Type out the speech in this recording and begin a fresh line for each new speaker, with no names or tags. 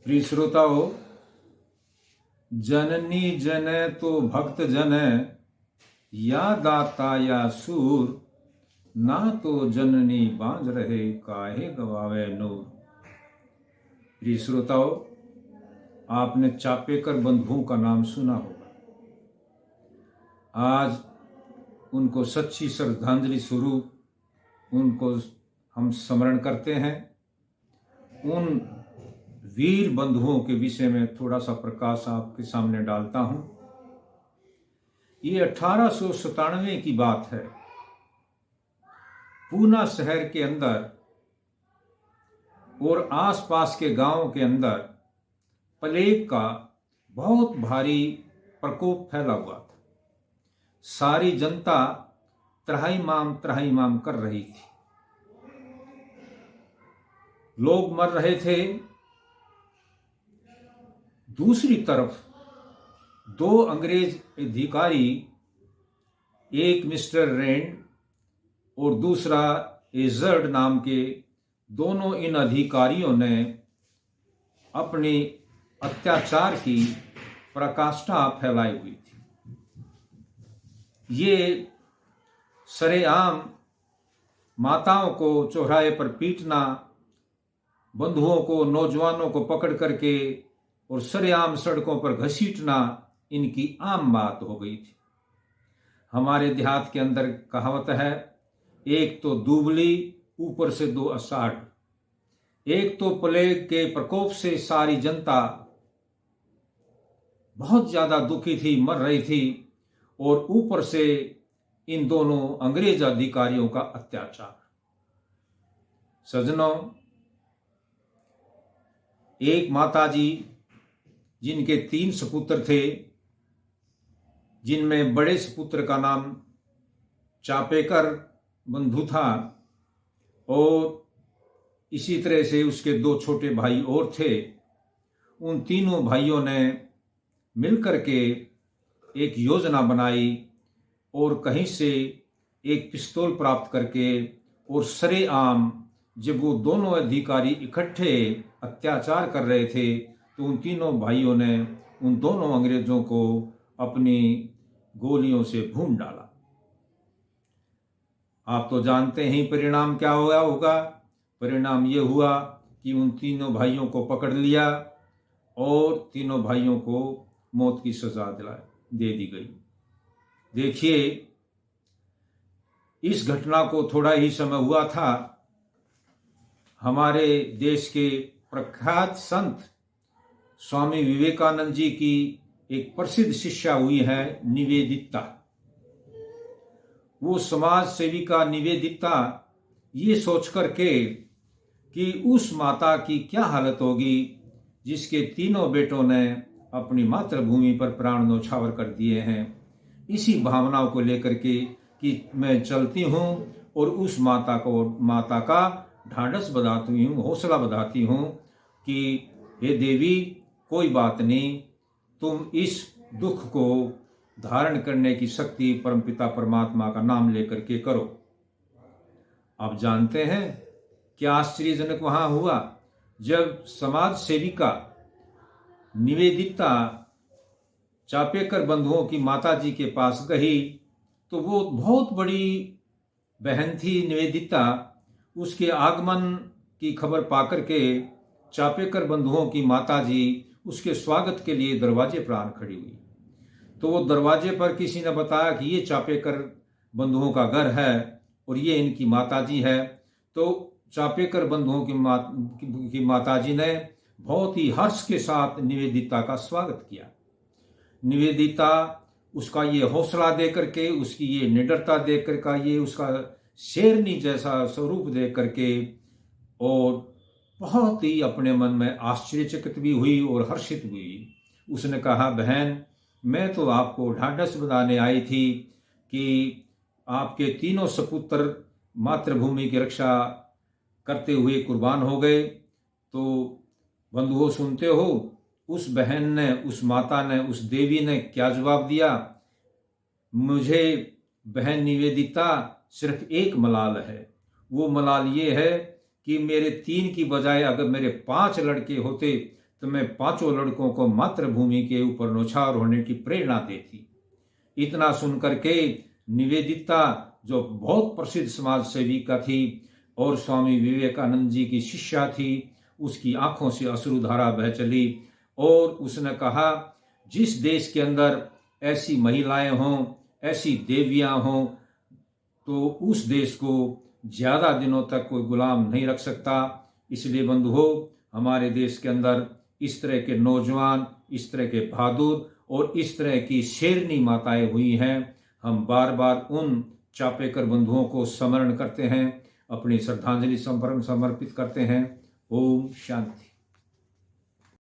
प्रिय श्रोताओं, जननी जन तो भक्त जन, या दाता या सूर, ना तो जननी बांझ रहे काहे गवावे नूर। प्रिय श्रोताओं, आपने चापेकर बंधुओं का नाम सुना होगा। आज उनको सच्ची श्रद्धांजलि स्वरूप उनको हम स्मरण करते हैं। उन वीर बंधुओं के विषय में थोड़ा सा प्रकाश आपके सामने डालता हूं। ये 1897 की बात है। पूना शहर के अंदर और आसपास के गांवों के अंदर प्लेग का बहुत भारी प्रकोप फैला हुआ था। सारी जनता त्राहिमाम कर रही थी। लोग मर रहे थे। दूसरी तरफ दो अंग्रेज अधिकारी, एक मिस्टर रेंड और दूसरा एजर्ड नाम के, दोनों इन अधिकारियों ने अपने अत्याचार की पराकाष्ठा फैलाई हुई थी। ये सरेआम माताओं को चौराहे पर पीटना, बंधुओं को, नौजवानों को पकड़ करके और सरेआम सड़कों पर घसीटना इनकी आम बात हो गई थी। हमारे देहात के अंदर कहावत है, एक तो दुबली ऊपर से दो अषाढ़। एक तो प्लेग के प्रकोप से सारी जनता बहुत ज्यादा दुखी थी, मर रही थी, और ऊपर से इन दोनों अंग्रेज अधिकारियों का अत्याचार। सज्जनों, एक माताजी जिनके 3 सपुत्र थे, जिनमें बड़े सपुत्र का नाम चापेकर बंधु था और इसी तरह से उसके 2 छोटे भाई और थे। उन तीनों भाइयों ने मिलकर के एक योजना बनाई और कहीं से एक पिस्तौल प्राप्त करके और सरेआम जब वो दोनों अधिकारी इकट्ठे अत्याचार कर रहे थे तो उन तीनों भाइयों ने उन दोनों अंग्रेजों को अपनी गोलियों से भून डाला। आप तो जानते हैं परिणाम क्या होगा। परिणाम ये हुआ कि उन तीनों भाइयों को पकड़ लिया और तीनों भाइयों को मौत की सजा दे दी गई। देखिए, इस घटना को थोड़ा ही समय हुआ था। हमारे देश के प्रख्यात संत स्वामी विवेकानंद जी की एक प्रसिद्ध शिष्या हुई है निवेदिता। वो समाज सेविका निवेदिता ये सोच करके कि उस माता की क्या हालत होगी जिसके तीनों बेटों ने अपनी मातृभूमि पर प्राण न्यौछावर कर दिए हैं, इसी भावनाओं को लेकर के कि मैं चलती हूँ और उस माता का ढांढस बधाती हूँ, हौसला बधाती हूँ कि हे देवी, कोई बात नहीं, तुम इस दुख को धारण करने की शक्ति परमपिता परमात्मा का नाम लेकर के करो। आप जानते हैं क्या आश्चर्यजनक वहां हुआ। जब समाज सेविका निवेदिता चापेकर बंधुओं की माता जी के पास गई तो वो बहुत बड़ी बहन थी निवेदिता। उसके आगमन की खबर पाकर के चापेकर बंधुओं की माता जी उसके स्वागत के लिए दरवाजे पर आन खड़ी हुई। तो वो दरवाजे पर किसी ने बताया कि ये चापेकर बंधुओं का घर है और ये इनकी माताजी है। तो चापेकर बंधुओं की माताजी ने बहुत ही हर्ष के साथ निवेदिता का स्वागत किया। निवेदिता उसका ये हौसला दे करके, उसकी ये निडरता देख करके, ये उसका शेरनी जैसा स्वरूप देख करके और बहुत ही अपने मन में आश्चर्यचकित भी हुई और हर्षित हुई। उसने कहा, बहन, मैं तो आपको ढांढस बंधाने आई थी कि आपके तीनों सपुत्र मातृभूमि की रक्षा करते हुए कुर्बान हो गए। तो बंधुओं, सुनते हो उस बहन ने, उस माता ने, उस देवी ने क्या जवाब दिया? मुझे बहन निवेदिता सिर्फ एक मलाल है। वो मलाल ये है कि मेरे 3 की बजाय अगर मेरे 5 लड़के होते तो मैं 5 लड़कों को मातृभूमि के ऊपर न्यौछावर होने की प्रेरणा देती। इतना सुनकर के निवेदिता, जो बहुत प्रसिद्ध समाज सेविका थी और स्वामी विवेकानंद जी की शिष्या थी, उसकी आंखों से अश्रुधारा बह चली और उसने कहा, जिस देश के अंदर ऐसी महिलाएं हों, ऐसी देवियां हों, तो उस देश को ज्यादा दिनों तक कोई गुलाम नहीं रख सकता। इसलिए बंधुओं, हमारे देश के अंदर इस तरह के नौजवान, इस तरह के बहादुर और इस तरह की शेरनी माताएं हुई हैं। हम बार बार उन चापेकर बंधुओं को स्मरण करते हैं, अपनी श्रद्धांजलि समर्पित करते हैं। ओम शांति।